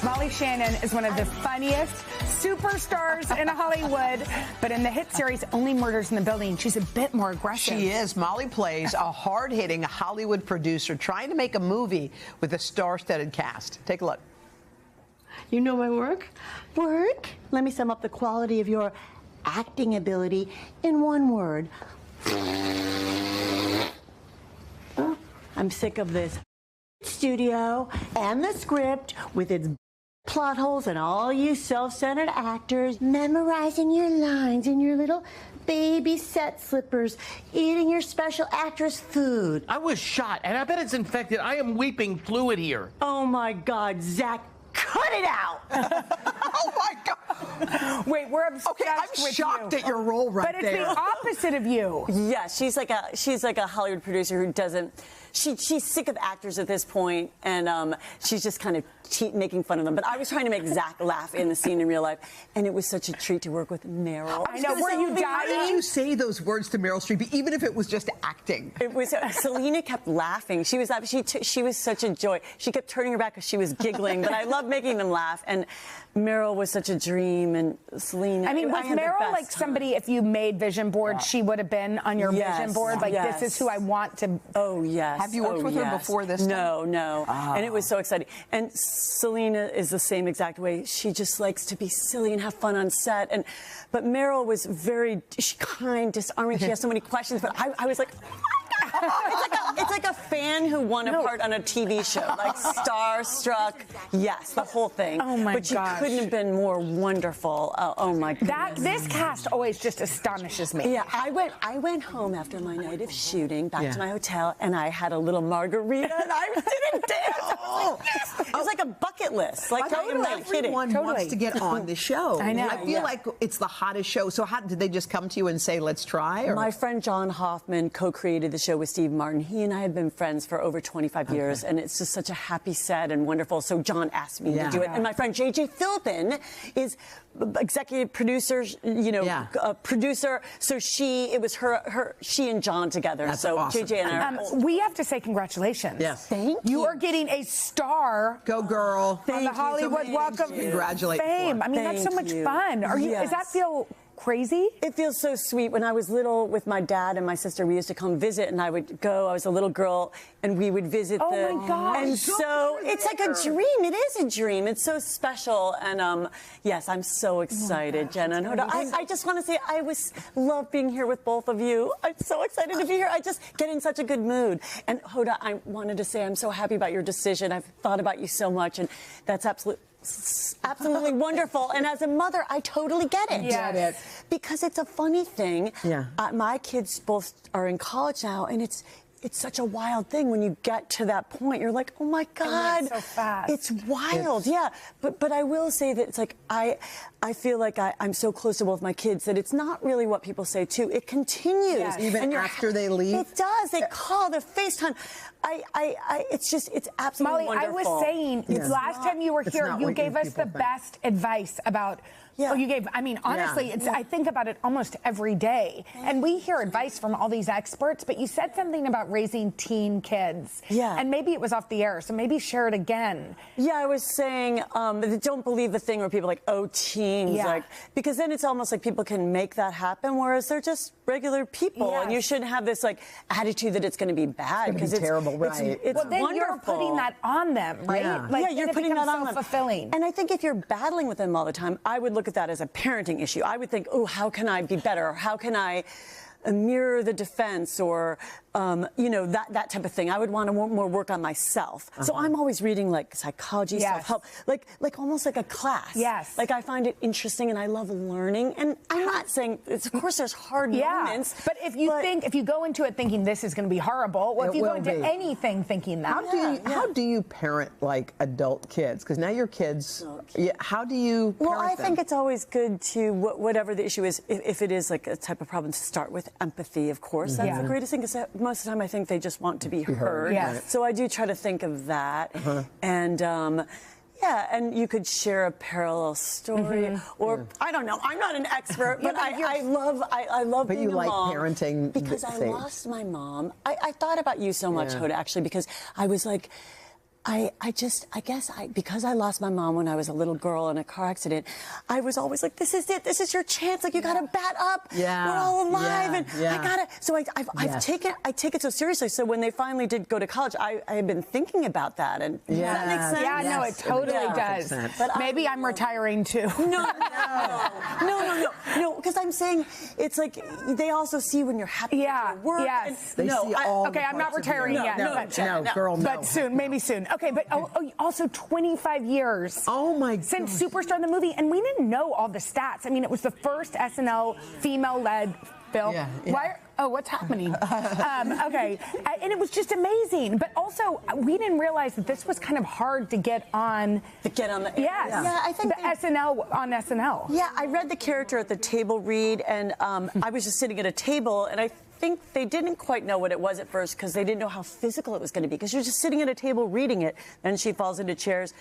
Molly Shannon is one of the funniest superstars in Hollywood, but in the hit series Only Murders in the Building, she's a bit more aggressive. She is. Molly plays a hard-hitting Hollywood producer trying to make a movie with a star-studded cast. Take a look. You know my work? Work? Let me sum up the quality of your acting ability in one word. I'm sick of this studio and the script with its plot holes and all you self-centered actors memorizing your lines in your little baby set slippers, eating your special actress food. I was shot, and I bet it's infected. I am weeping fluid here. Oh my God, Zach, cut it out! Oh my God! Wait, we're obsessed Okay, I'm with shocked you. at your role right there. But it's the opposite of you. Yeah, she's like a Hollywood producer who doesn't. She's sick of actors at this point, and she's just kind of making fun of them. But I was trying to make Zach laugh in the scene in real life, and it was such a treat to work with Meryl. I know. Were you dying? How did you say those words to Meryl Streep, even if it was just acting? It was. Selena kept laughing. She was laughing. She was such a joy. She kept turning her back because she was giggling. But I love making them laugh. And Meryl was such a dream, and Selena. I mean, was Meryl like somebody? If you made vision boards, she would have been on your vision board. Like this is who I want to. Oh yes. Have you worked with her before this time? No. Oh. And it was so exciting. And Selena is the same exact way. She just likes to be silly and have fun on set. But Meryl was very kind, disarming. She has so many questions. But I was like, it's like a fan who won a part on a TV show, like starstruck. Yes, the whole thing. Oh my gosh. But she couldn't have been more wonderful. Oh my goodness. This cast always just astonishes me. Yeah, I went home after my night of shooting, back to my hotel, and I had a little margarita, and I didn't dance. It was like a bucket list. Like I'm not kidding. Everyone wants to get on the show. I know. I feel like it's the hottest show. So how did they just come to you and say, let's try? Or? My friend John Hoffman co-created the show with Steve Martin. He and I have been friends for over 25 years, and it's just such a happy set and wonderful. So John asked me to do it. And my friend J.J. Philbin is executive producer, producer. So it was she and John together. That's so awesome. J.J. and I. We have to say congratulations. Yes. Thank you. You are getting a star. Go girl. On the Hollywood Walk of Fame. I mean, that's so much fun. Does that feel crazy? It feels so sweet. When I was little with my dad and my sister, we used to come visit, and I would go. I was a little girl, and we would visit. Oh my gosh! And so it's like a dream. It is a dream. It's so special, and yes, I'm so excited, Jenna and Hoda. I just want to say I love being here with both of you. I'm so excited to be here. I just get in such a good mood. And Hoda, I wanted to say I'm so happy about your decision. I've thought about you so much, and that's absolutely wonderful. And as a mother, I totally get it. Yes. Because it's a funny thing. Yeah. My kids both are in college now, and it's such a wild thing when you get to that point. You're like, oh my God, so fast. It's wild, yeah. But I will say that it's like I feel like I'm so close to both my kids that it's not really what people say too. It continues. Yes. Even after they leave? It does. They call, they FaceTime. It's absolutely Molly, wonderful. I was saying, last time you were here, you gave us the best advice about. Yeah. I mean, honestly, I think about it almost every day. And we hear advice from all these experts, but you said something about raising teen kids. Yeah. And maybe it was off the air, so maybe share it again. Yeah, I was saying, don't believe the thing where people are like, oh, teens. Yeah. Like, because then it's almost like people can make that happen, whereas they're just regular people. Yes. And you shouldn't have this, like, attitude that it's going to be bad. Because it's terrible, right? It's well, then wonderful. you're putting that on them, right? Yeah. Like, you're putting that on them. Fulfilling. And I think if you're battling with them all the time, I would look at that as a parenting issue. I would think, oh, how can I be better? How can I mirror the defense, or that type of thing. I would want to more work on myself. So I'm always reading like psychology, self-help, like almost like a class. Yes. Like I find it interesting and I love learning. And I'm not saying, of course there's hard moments. But if you go into it thinking this is going to be horrible, well, if you go into anything thinking that. How do you parent like adult kids? Because now your kids, how do you parent Well, I them? think it's always good to, whatever the issue is, if it is like a type of problem, to start with empathy, of course. That's the greatest thing, because most of the time I think they just want to be heard. Yes. So I do try to think of that. And and you could share a parallel story, or I don't know. I'm not an expert, but I love being a like mom parenting because I lost my mom. I thought about you so much, Hoda, actually, because I was like, because I lost my mom when I was a little girl in a car accident, I was always like, this is it. This is your chance. Like, you got to bat up. Yeah. We're all alive. Yeah. And Yeah. I got to. So I take it so seriously. So when they finally did go to college, I had been thinking about that. And does that make sense? Yeah, no, it totally does. But maybe I'm retiring too. No, because I'm saying it's like they also see when you're happy. Yeah, at your work. yes. They see all okay, I'm not retiring yet. Girl, no. But soon, maybe soon. Okay, but also 25 years. Oh my! Since Superstar the movie, and we didn't know all the stats. I mean, it was the first SNL female-led film. Yeah. What's happening? Okay, and it was just amazing. But also, we didn't realize that this was kind of hard to get on. To get on the Yes. Yeah, I think the SNL on SNL. Yeah, I read the character at the table read, and I was just sitting at a table, and I think they didn't quite know what it was at first because they didn't know how physical it was going to be because you're just sitting at a table reading it, and she falls into chairs.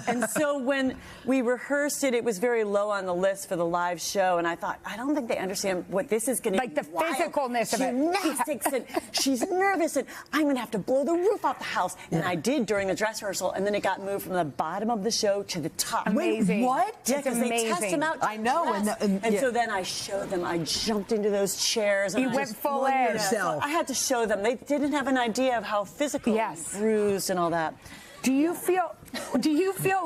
And so when we rehearsed it, it was very low on the list for the live show, and I thought, I don't think they understand what this is going to be. Like the physicalness of it. Gymnastics, and she's nervous, and I'm going to have to blow the roof off the house. And I did during the dress rehearsal, and then it got moved from the bottom of the show to the top. Amazing. Wait, what? Yeah, because they amazing. test them out. I know, And so then I showed them. I jumped into those chairs. And You I went just full flung edge. yourself. I had to show them. They didn't have an idea of how physical, bruised, and all that. Do you feel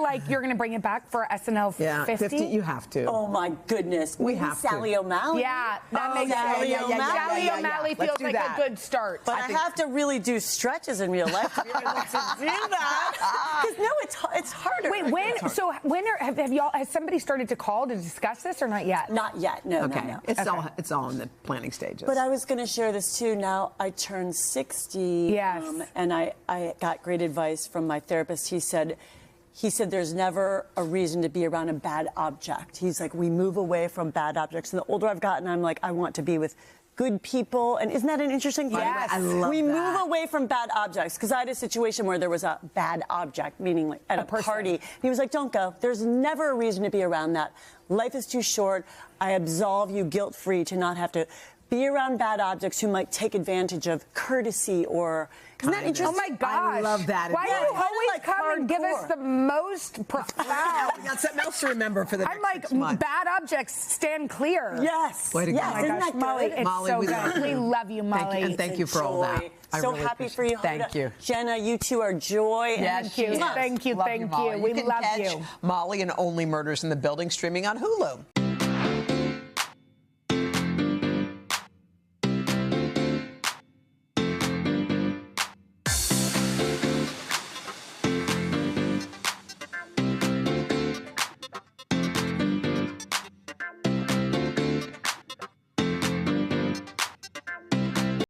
like you're going to bring it back for SNL 50? You have to. Oh my goodness. We have to. Sally O'Malley. Yeah, that makes Sally sense. O'Malley. Sally O'Malley Let's feels do like that. a good start. But I have to really do stretches in real life to be able to do that. Because it's harder. Wait, has somebody started to call to discuss this or not yet? Not yet. No. Okay. No. It's all in the planning stages. But I was going to share this too. Now I turned 60. Yes. And I got great advice from my therapist. He said there's never a reason to be around a bad object. He's like, we move away from bad objects. And the older I've gotten, I'm like, I want to be with good people. And isn't that an interesting thing? Yes. I love we that. move away from bad objects. Because I had a situation where there was a bad object, meaning like at a party. He was like, don't go. There's never a reason to be around that. Life is too short. I absolve you guilt-free to not have to be around bad objects who might take advantage of courtesy or... Isn't that interesting? Oh my gosh. I love that. Why do you It's always like come and give us the most profound? We got something else to remember for the I'm next like, 6 months. bad objects stand clear. Yes. Way to go. Yes. Oh my Isn't Gosh, that Molly, good? it's Molly, so we good. love you. We love you, Molly. Thank you, and thank you for all that. I So really happy appreciate for you, it. Thank Hoda. you. Jenna, you two are joy. Thank you. Thank you. Love Thank Molly. you. We can love catch you. Molly and Only Murders in the Building streaming on Hulu.